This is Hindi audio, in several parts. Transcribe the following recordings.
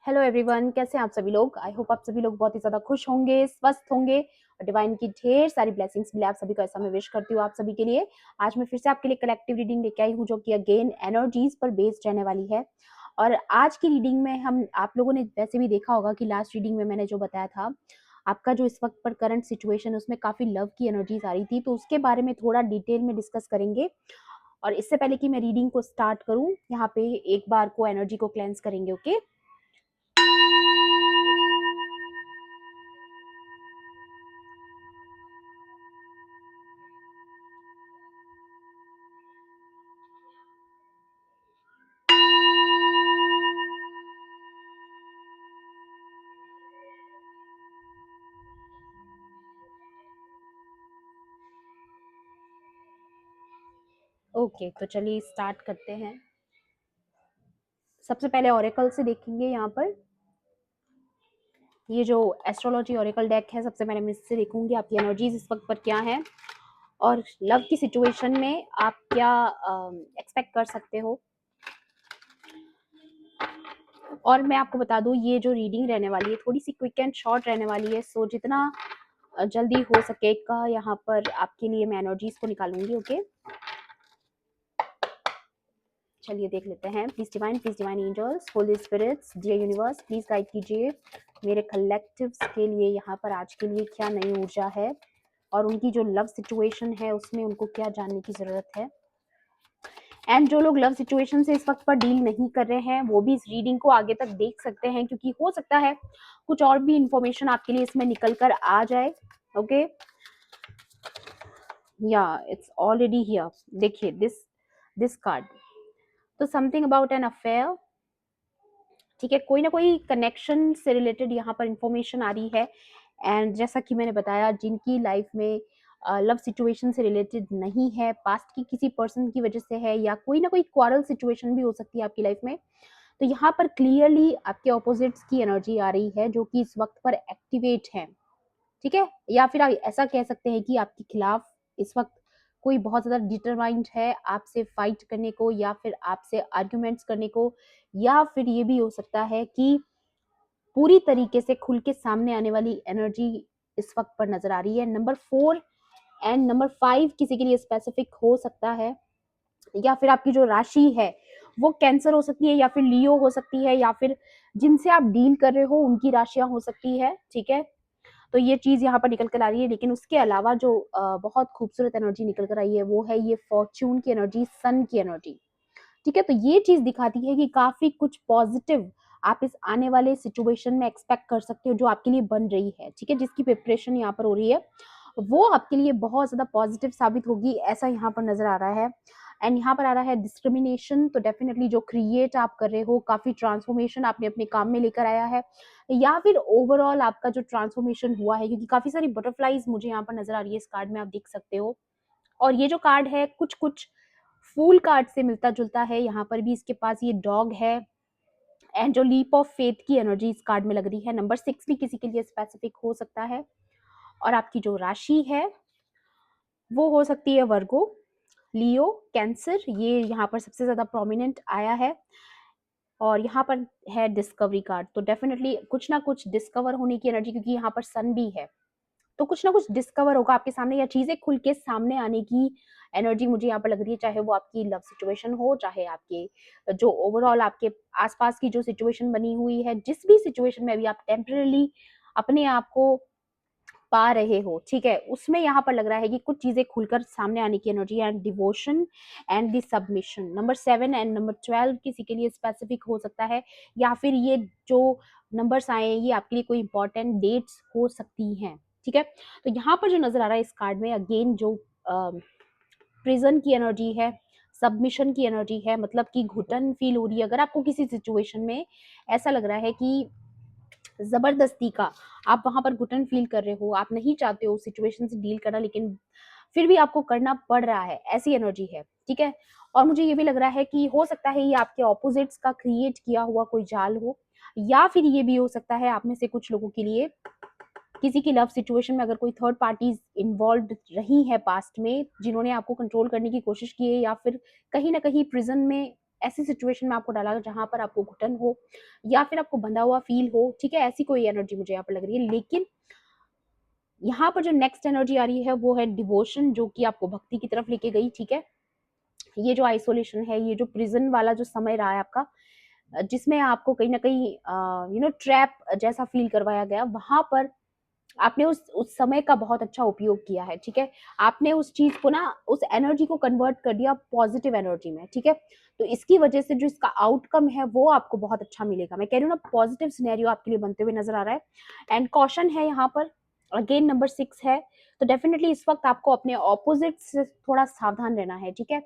हेलो एवरीवन, कैसे हैं आप सभी लोग। आई होप आप सभी लोग बहुत ही ज़्यादा खुश होंगे, स्वस्थ होंगे और डिवाइन की ढेर सारी ब्लेसिंग्स मिले आप सभी को, ऐसा मैं विश करती हूँ आप सभी के लिए। आज मैं फिर से आपके लिए कलेक्टिव रीडिंग लेके आई हूँ जो कि अगेन एनर्जीज पर बेस्ड रहने वाली है। और आज की रीडिंग में हम आप लोगों ने वैसे भी देखा होगा कि लास्ट रीडिंग में मैंने जो बताया था, आपका जो इस वक्त पर करंट सिचुएशन उसमें काफ़ी लव की एनर्जीज आ रही थी, तो उसके बारे में थोड़ा डिटेल में डिस्कस करेंगे। और इससे पहले कि मैं रीडिंग को स्टार्ट करूँ, यहाँ पे एक बार को एनर्जी को क्लेंस करेंगे। ओके, ओके, तो चलिए स्टार्ट करते हैं। सबसे पहले ओरेकल से देखेंगे। यहाँ पर ये जो एस्ट्रोलॉजी ओरेकल डेक है, सबसे पहले मैं इससे देखूंगी आपकी एनर्जीज इस वक्त पर क्या है और लव की सिचुएशन में आप क्या एक्सपेक्ट कर सकते हो। और मैं आपको बता दूं, ये जो रीडिंग रहने वाली है थोड़ी सी क्विक एंड शॉर्ट रहने वाली है, सो जितना जल्दी हो सकेगा यहाँ पर आपके लिए मैं एनर्जीज को निकालूंगी। ओके, चलिए देख लेते हैं। Please divine angels, holy spirits, dear universe, please guide कीजिए मेरे कलेक्टिव्स के लिए यहाँ पर आज के लिए क्या नई ऊर्जा है और उनकी जो लव सिचुएशन है उसमें उनको क्या जानने की जरूरत है। एंड जो लोग लव सिचुएशन से इस वक्त पर डील नहीं कर रहे हैं वो भी इस रीडिंग को आगे तक देख सकते हैं, क्योंकि हो सकता है कुछ और भी इंफॉर्मेशन आपके लिए इसमें निकल कर आ जाए। ओके, या इट्स ऑलरेडी हियर। देखिए दिस कार्ड, तो समथिंग अबाउट एन अफेयर। ठीक है, कोई ना कोई कनेक्शन से रिलेटेड यहाँ पर इंफॉर्मेशन आ रही है। एंड जैसा कि मैंने बताया, जिनकी लाइफ में लव सिचुएशन से रिलेटेड नहीं है, पास्ट की किसी पर्सन की वजह से है या कोई ना कोई क्वारल सिचुएशन भी हो सकती है आपकी लाइफ में, तो यहाँ पर क्लियरली आपके ऑपोजिट्स की एनर्जी आ रही है जो कि इस वक्त पर एक्टिवेट है। ठीक है, या फिर आप ऐसा कह सकते हैं कि आपके खिलाफ इस वक्त कोई बहुत ज्यादा डिटरमाइंड है आपसे फाइट करने को या फिर आपसे आर्ग्यूमेंट्स करने को, या फिर ये भी हो सकता है कि पूरी तरीके से खुल के सामने आने वाली एनर्जी इस वक्त पर नजर आ रही है। नंबर 4 एंड नंबर 5 किसी के लिए स्पेसिफिक हो सकता है, या फिर आपकी जो राशि है वो कैंसर हो सकती है या फिर लियो हो सकती है, या फिर जिनसे आप डील कर रहे हो उनकी राशियां हो सकती है। ठीक है, तो ये चीज यहाँ पर निकल कर आ रही है। लेकिन उसके अलावा जो बहुत खूबसूरत एनर्जी निकल कर आई है वो है ये फॉर्च्यून की एनर्जी, सन की एनर्जी। ठीक है, तो ये चीज दिखाती है कि काफी कुछ पॉजिटिव आप इस आने वाले सिचुएशन में एक्सपेक्ट कर सकते हो जो आपके लिए बन रही है। ठीक है, जिसकी प्रिपरेशन यहाँ पर हो रही है वो आपके लिए बहुत ज्यादा पॉजिटिव साबित होगी, ऐसा यहाँ पर नजर आ रहा है। एंड यहाँ पर आ रहा है डिस्क्रिमिनेशन, तो डेफिनेटली जो क्रिएट आप कर रहे हो, काफी ट्रांसफॉर्मेशन आपने अपने काम में लेकर आया है, या फिर ओवरऑल आपका जो ट्रांसफॉर्मेशन हुआ है, क्योंकि काफी सारी बटरफ्लाईज मुझे यहाँ पर नजर आ रही है इस कार्ड में, आप देख सकते हो। और ये जो कार्ड है कुछ कुछ फूल कार्ड से मिलता जुलता है। यहाँ पर भी इसके पास ये डॉग है एंड जो लीप ऑफ फेथ की एनर्जी इस कार्ड में लग रही है। नंबर 6 भी किसी के लिए स्पेसिफिक हो सकता है। और आपकी जो राशि है वो हो सकती है वर्गो, लियो, कैंसर, ये यहाँ पर सबसे ज्यादा प्रोमिनेंट आया है। और यहाँ पर है डिस्कवरी कार्ड, तो डेफिनेटली कुछ ना कुछ डिस्कवर होने की एनर्जी, क्योंकि यहाँ पर सन भी है, तो कुछ ना कुछ डिस्कवर होगा आपके सामने या चीजें खुल के सामने आने की एनर्जी मुझे यहाँ पर लग रही है। चाहे वो आपकी लव सिचुएशन हो, चाहे आपके जो ओवरऑल आपके आसपास की जो सिचुएशन बनी हुई है, जिस भी सिचुएशन में अभी आप टेम्परली अपने आप को पा रहे हो, ठीक है, उसमें यहाँ पर लग रहा है कि कुछ चीजें खुलकर सामने आने की energy and devotion and the submission. Number 7 and number 12 किसी के लिए स्पेसिफिक हो सकता है, या फिर ये जो नंबर्स आए हैं ये आपके लिए कोई इंपॉर्टेंट डेट्स हो सकती हैं। ठीक है, तो यहाँ पर जो नजर आ रहा है इस कार्ड में, अगेन जो प्रिजन की एनर्जी है, सबमिशन की एनर्जी है, मतलब कि घुटन फील हो रही है। अगर आपको किसी सिचुएशन में ऐसा लग रहा है कि जबरदस्ती का आप वहां पर घुटन फील कर रहे हो, आप नहीं चाहते हो सिचुएशन से डील करना, लेकिन फिर भी आपको करना पड़ रहा है, ऐसी एनर्जी है। ठीक है, और मुझे ये भी लग रहा है कि हो सकता है ये आपके ऑपोजिट्स का क्रिएट किया हुआ कोई जाल हो, या फिर ये भी हो सकता है आप में से कुछ लोगों के लिए किसी की लव सिचुएशन में अगर कोई थर्ड पार्टीज इन्वॉल्व रही है पास्ट में, जिन्होंने आपको कंट्रोल करने की कोशिश की है, या फिर कहीं ना कहीं प्रिजन में ऐसी सिचुएशन में आपको डाला जहां पर आपको घुटन हो या फिर आपको बंधा हुआ फील हो, ठीक है, ऐसी कोई एनर्जी मुझे यहाँ पर लग रही है। लेकिन यहाँ पर जो नेक्स्ट एनर्जी आ रही है वो है डिवोशन, जो कि आपको भक्ति की तरफ लेके गई, ठीक है। ये जो आइसोलेशन है, ये जो प्रिजन वाला जो समय रहा है आपका, जिसमें आपको कहीं ना कहीं ट्रैप जैसा फील करवाया गया, वहां पर आपने उस समय का बहुत अच्छा उपयोग किया है, ठीक है। आपने उस चीज को ना, उस एनर्जी को कन्वर्ट कर दिया पॉजिटिव एनर्जी में, ठीक है। तो इसकी वजह से जो इसका आउटकम है वो आपको बहुत अच्छा मिलेगा। मैं कह रही हूँ ना, पॉजिटिव सिनेरियो आपके लिए बनते हुए नजर आ रहा है। एंड कॉशन है यहाँ पर, अगेन नंबर 6 है, तो डेफिनेटली इस वक्त आपको अपने ऑपोजिट से थोड़ा सावधान रहना है, ठीक है।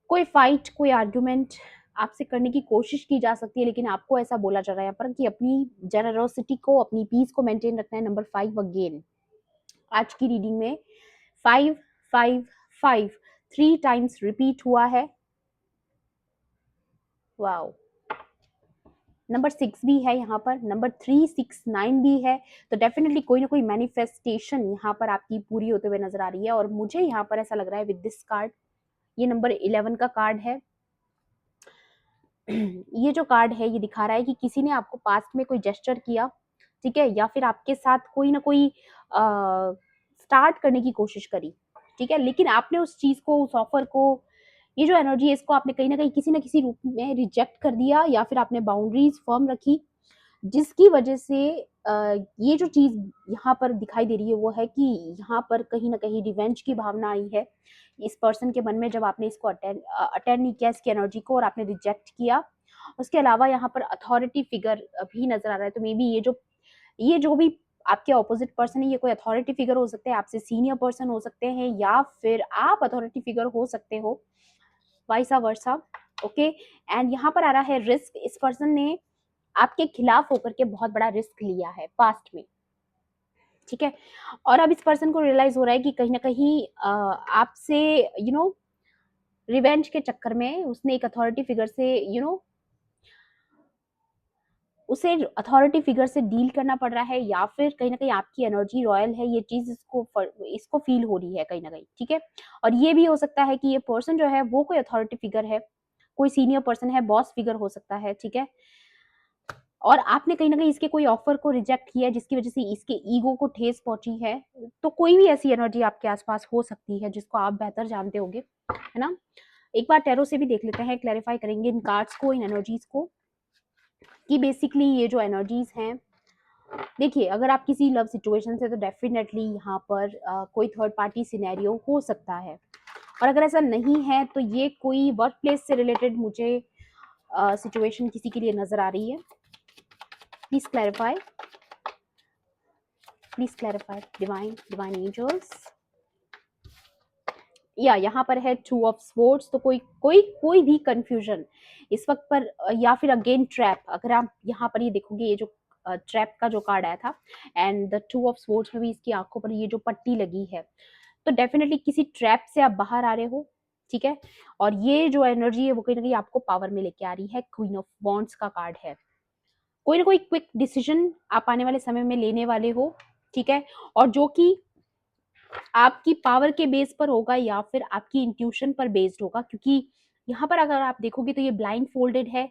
कोई फाइट, कोई आर्ग्यूमेंट आपसे करने की कोशिश की जा सकती है, लेकिन आपको ऐसा बोला जा रहा है यहाँ पर कि अपनी जेनरोसिटी को, अपनी पीस को मेंटेन रखना है। नंबर 5 अगेन आज की रीडिंग में 5 5 5 3 टाइम्स रिपीट हुआ है। वाओ। नंबर 6 भी है यहाँ पर, नंबर 3 6 9 भी है। तो डेफिनेटली कोई ना कोई मैनिफेस्टेशन यहाँ पर आपकी पूरी होते हुए नजर आ रही है। और मुझे यहाँ पर ऐसा लग रहा है विद दिस कार्ड, ये नंबर 11 का कार्ड है। ये जो कार्ड है ये दिखा रहा है कि किसी ने आपको पास्ट में कोई जेस्चर किया, ठीक है, या फिर आपके साथ कोई ना कोई स्टार्ट करने की कोशिश करी, ठीक है, लेकिन आपने उस चीज को, उस ऑफर को, ये जो एनर्जी है इसको आपने कहीं ना किसी रूप में रिजेक्ट कर दिया, या फिर आपने बाउंड्रीज फर्म रखी, जिसकी वजह से ये जो चीज यहाँ पर दिखाई दे रही है वो है कि यहाँ पर कहीं ना कहीं रिवेंज की भावना आई है इस पर्सन के मन में, जब आपने इसको अटेंड नहीं किया, इसकी एनर्जी को, और आपने रिजेक्ट किया। उसके अलावा यहाँ पर अथॉरिटी फिगर भी नजर आ रहा है। तो मे बी ये जो भी आपके ऑपोजिट पर्सन है, ये कोई अथॉरिटी फिगर हो सकते हैं, आपसे सीनियर पर्सन हो सकते हैं, या फिर आप अथॉरिटी फिगर हो सकते हो, वाइसा वर्सा। ओके। एंड यहाँ पर आ रहा है रिस्क। इस पर्सन ने आपके खिलाफ होकर के बहुत बड़ा रिस्क लिया है पास्ट में, ठीक है। और अब इस पर्सन को रियलाइज हो रहा है कि कहीं ना कहीं आपसे रिवेंज के चक्कर में उसने एक अथॉरिटी फिगर से उसे अथॉरिटी फिगर से डील करना पड़ रहा है, या फिर कहीं ना कहीं आपकी एनर्जी रॉयल है, ये चीज इसको फील हो रही है कहीं ना कहीं, ठीक है। और ये भी हो सकता है कि ये पर्सन जो है वो कोई अथॉरिटी फिगर है, कोई सीनियर पर्सन है, बॉस फिगर हो सकता है, ठीक है। और आपने कहीं ना कहीं इसके कोई ऑफर को रिजेक्ट किया है, जिसकी वजह से इसके ईगो को ठेस पहुंची है। तो कोई भी ऐसी एनर्जी आपके आसपास हो सकती है जिसको आप बेहतर जानते होंगे, है ना। एक बार टैरो से भी देख लेते हैं, क्लैरिफाई करेंगे इन कार्ड्स को, इन एनर्जीज को, कि बेसिकली ये जो एनर्जीज हैं, देखिए अगर आप किसी लव सिचुएशन से, तो डेफिनेटली यहाँ पर कोई थर्ड पार्टी सिनेरियो हो सकता है। और अगर ऐसा नहीं है तो ये कोई वर्क प्लेस से रिलेटेड मुझे सिचुएशन किसी के लिए नजर आ रही है। Please clarify, please clarify divine angels. या यहाँ पर है 2 ऑफ स्वॉर्ड्स। तो कोई भी कंफ्यूजन इस वक्त पर, या फिर अगेन ट्रैप, अगर आप यहाँ पर ये देखोगे, ये जो ट्रैप का जो कार्ड आया था, एंड द 2 ऑफ स्वॉर्ड्स में भी इसकी आंखों पर ये जो पट्टी लगी है, तो डेफिनेटली किसी ट्रैप से आप बाहर आ रहे हो, ठीक है। और ये जो एनर्जी है वो कहीं ना कहीं आपको पावर में लेके आ रही है। क्वीन ऑफ वॉन्ड्स का कार्ड है। कोई ना कोई क्विक डिसीजन आप आने वाले समय में लेने वाले हो, ठीक है, और जो कि आपकी पावर के बेस पर होगा या फिर आपकी इंट्यूशन पर बेस्ड होगा, क्योंकि यहाँ पर अगर आप देखोगे तो ये ब्लाइंड फोल्डेड है,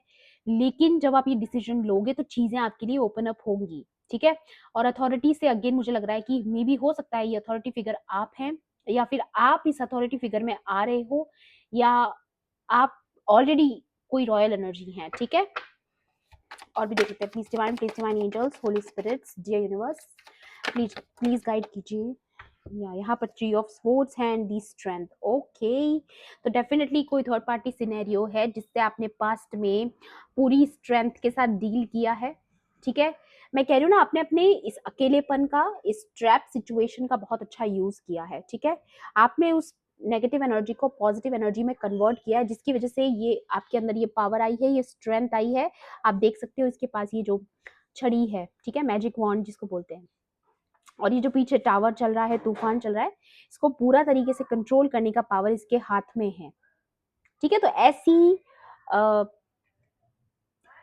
लेकिन जब आप ये डिसीजन लोगे तो चीजें आपके लिए ओपन अप होंगी, ठीक है। और अथॉरिटी से अगेन मुझे लग रहा है कि मे बी हो सकता है ये अथॉरिटी फिगर आप हैं, या फिर आप इस अथॉरिटी फिगर में आ रहे हो, या आप ऑलरेडी कोई रॉयल एनर्जी हैं, ठीक है। और भी देख लेते हैं। Please divine angels, holy spirits, dear universe, please please guide कीजिए। या यहाँ पर 3 ऑफ स्वॉर्ड्स है एंड दी स्ट्रेंथ। ओके, तो डेफिनेटली कोई थर्ड पार्टी सिनेरियो है जिससे आपने पास्ट में पूरी स्ट्रेंथ के साथ डील किया है, ठीक है। मैं कह रही हूँ ना, आपने अपने इस अकेलेपन का, इस ट्रैप सिचुएशन का बहुत अच्छा यूज किया है, ठीक है। आपने उस नेगेटिव एनर्जी को पॉजिटिव एनर्जी में कन्वर्ट किया है, जिसकी वजह से ये आपके अंदर ये पावर आई है, ये स्ट्रेंथ आई है। आप देख सकते हो इसके पास ये जो छड़ी है, ठीक है, मैजिक वॉन्ड जिसको बोलते हैं, और ये जो पीछे टावर चल रहा है, तूफान चल रहा है, इसको पूरा तरीके से कंट्रोल करने का पावर इसके हाथ में है, ठीक है। तो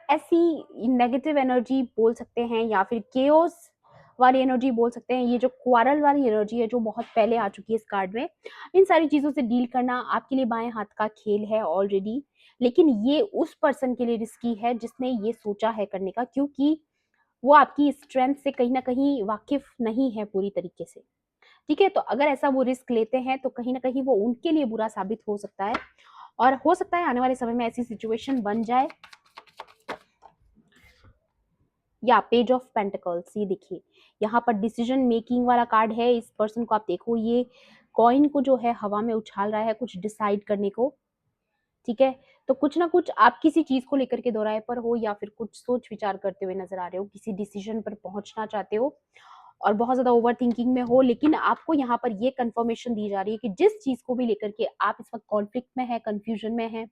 ऐसी नेगेटिव एनर्जी बोल सकते हैं, या फिर केओस वाली एनर्जी बोल सकते हैं, ये जो क्वारल वाली एनर्जी है जो बहुत पहले आ चुकी है इस कार्ड में, इन सारी चीजों से डील करना आपके लिए बाएं हाथ का खेल है ऑलरेडी, लेकिन ये उस पर्सन के लिए रिस्की है जिसने ये सोचा है करने का, क्योंकि वो आपकी स्ट्रेंथ से कहीं ना कहीं वाकिफ नहीं है पूरी तरीके से। ठीक है, तो अगर ऐसा वो रिस्क लेते हैं तो कहीं ना कहीं वो उनके लिए बुरा साबित हो सकता है, और हो सकता है आने वाले समय में ऐसी सिचुएशन बन जाए। या पेज ऑफ पेंटिकल्स, ये देखिए यहाँ पर डिसीजन मेकिंग वाला कार्ड है। इस पर्सन को आप देखो, ये कॉइन को जो है हवा में उछाल रहा है कुछ डिसाइड करने को। ठीक है, तो कुछ ना कुछ आप किसी चीज को लेकर के दोराहे पर हो, या फिर कुछ सोच विचार करते हुए नजर आ रहे हो, किसी डिसीजन पर पहुंचना चाहते हो और बहुत ज्यादा ओवर थिंकिंग में हो। लेकिन आपको यहाँ पर ये कंफर्मेशन दी जा रही है कि जिस चीज को भी लेकर के आप इस वक्त कॉन्फ्लिक्ट में है, कंफ्यूजन में है,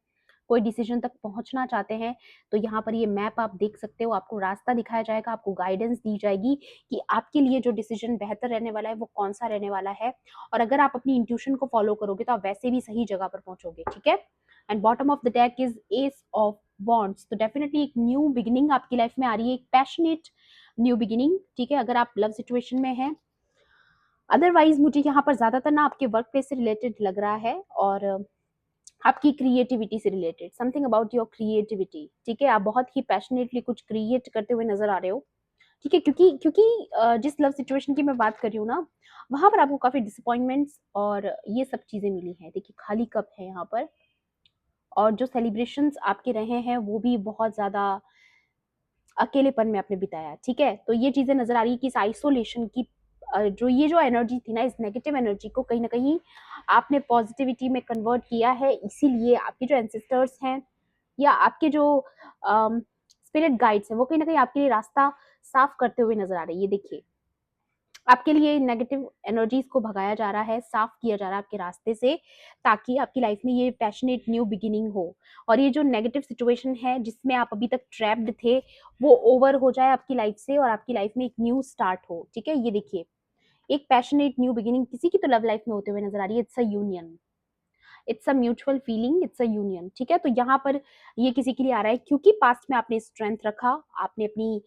कोई डिसीजन तक पहुंचना चाहते हैं, तो यहाँ पर ये मैप आप देख सकते हो, आपको रास्ता दिखाया जाएगा, आपको गाइडेंस दी जाएगी कि आपके लिए जो डिसीजन बेहतर रहने वाला है वो कौन सा रहने वाला है। और अगर आप अपनी इंट्यूशन को फॉलो करोगे तो आप वैसे भी सही जगह पर पहुंचोगे। ठीक है, and bottom of the deck is S of wands, तो डेफिनेटली एक न्यू बिगिनिंग आपकी लाइफ में आ रही है, एक पैशनेट न्यू बिगिनिंग। ठीक है, अगर आप लव सिचुएशन में हैं। अदरवाइज मुझे यहाँ पर ज्यादातर ना आपके वर्क प्लेस से रिलेटेड लग रहा है, और आपकी क्रिएटिविटी से related, something about your creativity. ठीक है, आप बहुत ही पैशनेटली कुछ क्रिएट करते हुए नजर आ रहे हो। ठीक है, क्योंकि क्योंकि जिस लव सिचुएशन की मैं बात कर रही हूँ ना, वहां पर आपको काफी डिसअपॉइंटमेंट्स और ये सब चीजें मिली हैं। देखिए खाली कप है यहाँ पर, और जो सेलिब्रेशंस आपके रहे हैं वो भी बहुत ज्यादा अकेलेपन में आपने बिताया। ठीक है, तो ये चीजें नजर आ रही है कि इस आइसोलेशन की जो एनर्जी थी ना, इस नेगेटिव एनर्जी को कहीं ना कहीं आपने पॉजिटिविटी में कन्वर्ट किया है। इसीलिए आपके जो एंसेस्टर्स हैं या आपके जो स्पिरिट गाइड्स हैं वो कहीं ना कहीं आपके लिए रास्ता साफ करते हुए नजर आ रही है। ये देखिए, आपके लिए नेगेटिव एनर्जीज को भगाया जा रहा है, साफ किया जा रहा है आपके रास्ते से, ताकि आपकी लाइफ में ये पैशनेट न्यू बिगिनिंग हो, और ये जो नेगेटिव सिचुएशन है जिसमें आप अभी तक ट्रैप्ड थे वो ओवर हो जाए आपकी लाइफ से, और आपकी लाइफ में एक न्यू स्टार्ट हो। ठीक है, ये देखिए एक पैशनेट न्यू बिगिनिंग किसी की तो लव लाइफ में होते हुए नजर आ रही है। It's a union, it's a mutual feeling, it's a union. ठीक है, तो यहाँ पर ये किसी के लिए आ रहा है क्योंकि पास्ट में आपने स्ट्रेंथ रखा, आपने अपनी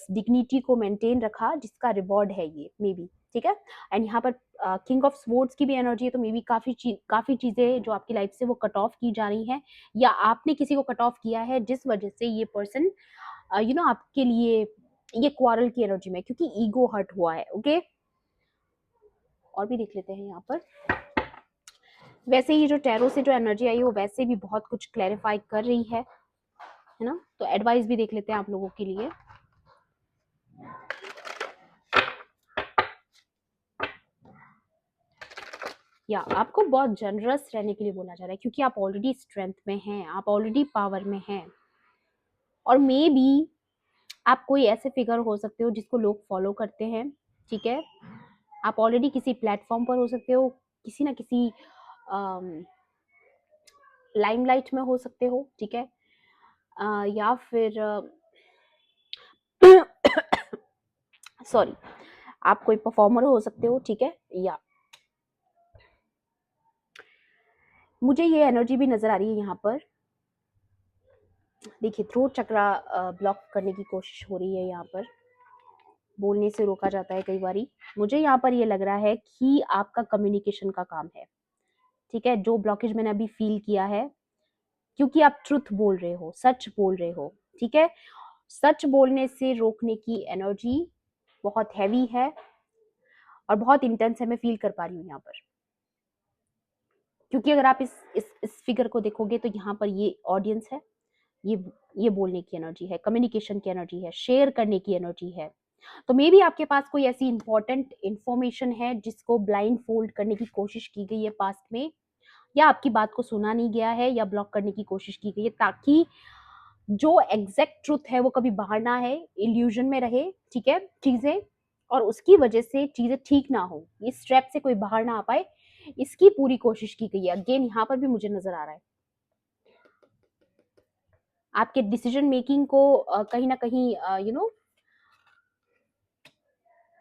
डिग्निटी को मेंटेन रखा, जिसका रिवॉर्ड है ये मे बी। ठीक है, एंड यहाँ पर किंग ऑफ स्वॉर्ड्स की भी एनर्जी है, तो मे बी काफी चीजें जो आपकी लाइफ से वो कट ऑफ की जा रही हैं, या आपने किसी को कट ऑफ किया है जिस वजह से ये पर्सन आपके लिए ये क्वारल की एनर्जी में, क्योंकि ईगो हर्ट हुआ है। ओके, और भी देख लेते हैं यहाँ पर। वैसे ये जो टैरो से जो एनर्जी आई वो वैसे भी बहुत कुछ क्लैरिफाई कर रही है ना, तो एडवाइस भी देख लेते हैं आप लोगों के लिए। या आपको बहुत जनरस रहने के लिए बोला जा रहा है, क्योंकि आप ऑलरेडी स्ट्रेंथ में हैं, आप ऑलरेडी पावर में हैं, और मे बी आप कोई ऐसे फिगर हो सकते हो जिसको लोग फॉलो करते हैं। ठीक है, आप ऑलरेडी किसी प्लेटफॉर्म पर हो सकते हो, किसी ना किसी लाइमलाइट में हो सकते हो। ठीक है, या फिर सॉरी, आप कोई परफॉर्मर हो सकते हो। ठीक है, या मुझे ये एनर्जी भी नजर आ रही है यहाँ पर। देखिए थ्रोट चक्रा ब्लॉक करने की कोशिश हो रही है, यहाँ पर बोलने से रोका जाता है कई बारी। मुझे यहाँ पर ये लग रहा है कि आपका कम्युनिकेशन का काम है। ठीक है, जो ब्लॉकेज मैंने अभी फील किया है, क्योंकि आप ट्रुथ बोल रहे हो, सच बोल रहे हो। ठीक है, सच बोलने से रोकने की एनर्जी बहुत हैवी है और बहुत इंटेंस है, मैं फील कर पा रही हूँ यहाँ पर। क्योंकि अगर आप इस फिगर को देखोगे तो यहाँ पर ये ऑडियंस है, ये ये बोलने की एनर्जी है, कम्युनिकेशन की एनर्जी है, शेयर करने की एनर्जी है। तो मे बी आपके पास कोई ऐसी इंपॉर्टेंट इंफॉर्मेशन है जिसको ब्लाइंड फोल्ड करने की कोशिश की गई है पास्ट में, या आपकी बात को सुना नहीं गया है, या ब्लॉक करने की कोशिश की गई है, ताकि जो एग्जैक्ट ट्रुथ है वो कभी बाहर ना है, इल्यूजन में रहे। ठीक है, चीजें, और उसकी वजह से चीजें ठीक ना हो, इस ट्रैप से कोई बाहर ना आ पाए, इसकी पूरी कोशिश की गई है। अगेन यहाँ पर भी मुझे नजर आ रहा है आपके डिसीजन मेकिंग को कहीं ना कहीं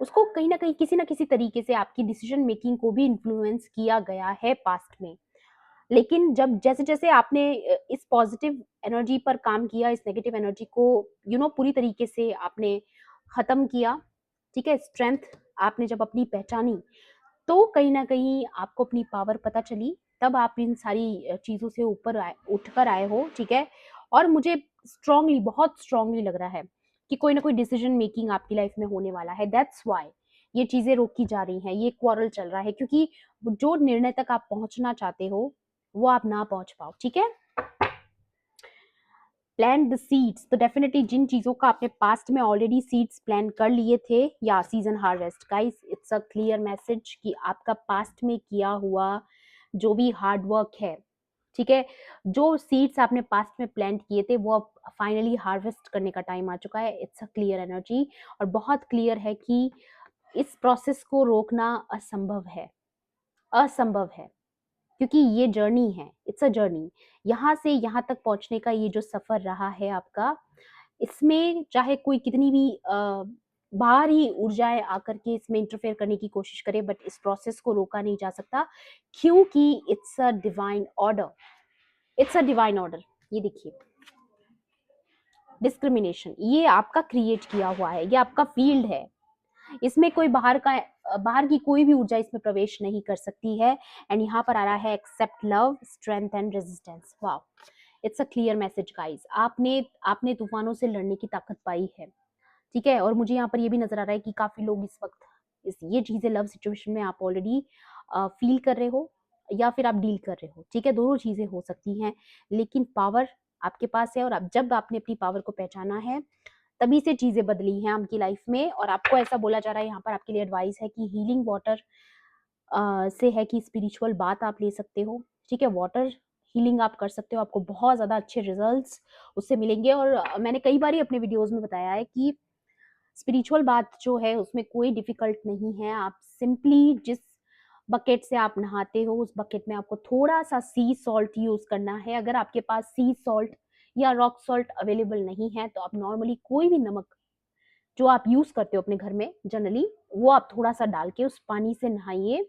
उसको कहीं ना कहीं किसी ना किसी तरीके से आपकी डिसीजन मेकिंग को भी इन्फ्लुएंस किया गया है पास्ट में। लेकिन जब जैसे जैसे आपने इस पॉजिटिव एनर्जी पर काम किया, इस नेगेटिव एनर्जी को पूरी तरीके से आपने खत्म किया। ठीक है, स्ट्रेंथ आपने जब अपनी पहचानी, तो कहीं ना कहीं आपको अपनी पावर पता चली, तब आप इन सारी चीज़ों से ऊपर उठकर आए हो, ठीक है। और मुझे स्ट्रांगली, बहुत स्ट्रांगली लग रहा है कि कोई ना कोई डिसीजन मेकिंग आपकी लाइफ में होने वाला है। दैट्स वाई ये चीज़ें रोकी जा रही हैं, ये क्वारल चल रहा है, क्योंकि जो निर्णय तक आप पहुंचना चाहते हो वो आप ना पहुंच पाओ, ठीक है। प्लांट द सीड्स, तो डेफिनेटली जिन चीज़ों का आपने पास्ट में ऑलरेडी सीड्स प्लान कर लिए थे, या season harvest guys, it's a clear message कि आपका पास्ट में किया हुआ जो भी हार्ड वर्क है, ठीक है, जो सीड्स आपने पास्ट में प्लांट किए थे वो अब फाइनली हार्वेस्ट करने का टाइम आ चुका है। इट्स अ क्लियर एनर्जी, और बहुत क्लियर है कि इस प्रोसेस को रोकना असंभव है, असंभव है, क्योंकि ये जर्नी है, इट्स अ जर्नी। यहाँ से यहाँ तक पहुँचने का ये जो सफ़र रहा है आपका, इसमें चाहे कोई कितनी भी बाहरी ऊर्जाएँ आकर के इसमें इंटरफेयर करने की कोशिश करे, बट इस प्रोसेस को रोका नहीं जा सकता, क्योंकि it's a divine order, it's a divine order. ये देखिए, डिस्क्रिमिनेशन ये आपका क्रिएट किया हुआ है, ये आपका फील्ड है, इसमें कोई बाहर की कोई भी ऊर्जा इसमें प्रवेश नहीं कर सकती है। एंड यहाँ पर आ रहा है accept love, strength and resistance. Wow, it's a clear message guys. आपने आपने तूफानों से लड़ने की ताकत पाई है, ठीक है। और मुझे यहाँ पर ये भी नजर आ रहा है कि काफी लोग इस वक्त ये चीजें लव सिचुएशन में आप ऑलरेडी फील कर रहे हो, या फिर आप डील कर रहे हो, ठीक है, दोनों चीजें हो सकती हैं, लेकिन पावर आपके पास है। और अब जब आपने अपनी पावर को पहचाना है, तभी से चीजें बदली हैं आपकी लाइफ में। और आपको ऐसा बोला जा रहा है यहाँ पर, आपके लिए एडवाइस है कि हीलिंग वाटर से है कि स्पिरिचुअल बात आप ले सकते हो, ठीक है, वाटर हीलिंग आप कर सकते हो, आपको बहुत ज़्यादा अच्छे रिजल्ट्स उससे मिलेंगे। और मैंने कई बार ही अपने वीडियोस में बताया है कि स्पिरिचुअल बात जो है उसमें कोई डिफिकल्ट नहीं है। आप सिंपली जिस बकेट से आप नहाते हो, उस बकेट में आपको थोड़ा सा सी सॉल्ट यूज करना है। अगर आपके पास सी सॉल्ट या रॉक सॉल्ट अवेलेबल नहीं है, तो आप नॉर्मली कोई भी नमक जो आप यूज करते हो अपने घर में जनरली, वो आप थोड़ा सा डाल के उस पानी से नहाइए।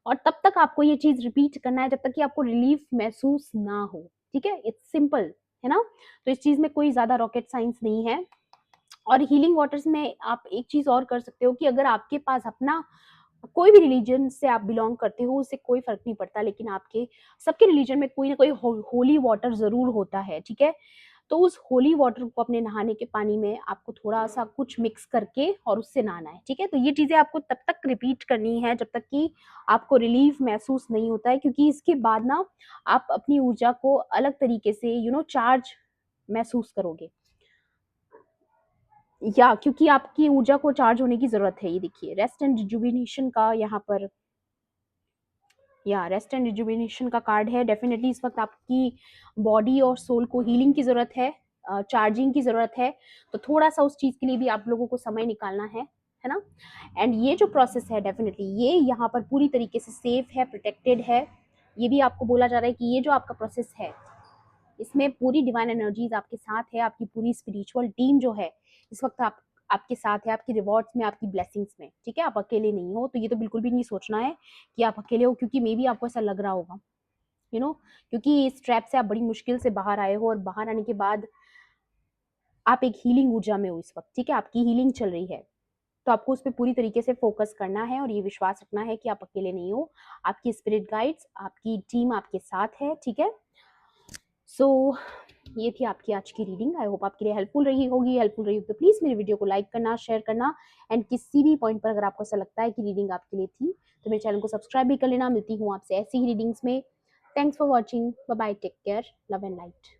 और तब तक आपको ये चीज रिपीट करना है जब तक कि आपको रिलीफ महसूस ना हो, ठीक है। इट्स सिंपल है ना। तो इस चीज में कोई ज्यादा रॉकेट साइंस नहीं है। और हीलिंग वाटर्स में आप एक चीज और कर सकते हो कि अगर आपके पास अपना कोई भी रिलीजन से आप बिलोंग करते हो, उससे कोई फर्क नहीं पड़ता, लेकिन आपके सबके रिलीजन में कोई ना कोई होली वाटर जरूर होता है, ठीक है। तो उस होली वाटर को अपने नहाने के पानी में आपको थोड़ा सा कुछ मिक्स करके और उससे नहाना है, ठीक है। तो ये चीजें आपको तब तक रिपीट करनी है जब तक कि आपको रिलीफ महसूस नहीं होता है, क्योंकि इसके बाद ना आप अपनी ऊर्जा को अलग तरीके से चार्ज महसूस करोगे, या क्योंकि आपकी ऊर्जा को चार्ज होने की जरूरत है। ये देखिए, रेस्ट एंड रिजुविनेशन का यहाँ पर, या रेस्ट एंड रिजुविनेशन का कार्ड है। डेफिनेटली इस वक्त आपकी बॉडी और सोल को हीलिंग की जरूरत है, चार्जिंग की जरूरत है। तो थोड़ा सा उस चीज के लिए भी आप लोगों को समय निकालना है ना। एंड ये जो प्रोसेस है, डेफिनेटली ये यहाँ पर पूरी तरीके से सेफ है, प्रोटेक्टेड है। ये भी आपको बोला जा रहा है कि ये जो आपका प्रोसेस है, इसमें पूरी डिवाइन एनर्जीज आपके साथ है, आपकी पूरी स्पिरिचुअल टीम जो है इस वक्त आपके साथ है, आपकी रिवॉर्ड्स में, आपकी ब्लेसिंग्स में, ठीक है। आप अकेले नहीं हो। तो ये तो बिल्कुल भी नहीं सोचना है कि आप अकेले हो, क्योंकि मे बी आपको ऐसा लग रहा होगा, क्योंकि इस ट्रैप से आप बड़ी मुश्किल से बाहर आए हो, और बाहर आने के बाद आप एक हीलिंग ऊर्जा में हो इस वक्त, ठीक है, आपकी हीलिंग चल रही है। तो आपको उस पर पूरी तरीके से फोकस करना है, और ये विश्वास रखना है कि आप अकेले नहीं हो, आपकी स्पिरिट गाइड्स, आपकी टीम आपके साथ है, ठीक है। सो ये थी आपकी आज की रीडिंग। आई होप आपके लिए हेल्पफुल रही होगी। हेल्पफुल रही हो तो प्लीज मेरे वीडियो को लाइक करना, शेयर करना, एंड किसी भी पॉइंट पर अगर आपको ऐसा लगता है कि रीडिंग आपके लिए थी, तो मेरे चैनल को सब्सक्राइब भी कर लेना। मिलती हूँ आपसे ऐसी ही रीडिंग्स में। Thanks for watching, bye bye, take care, love and light.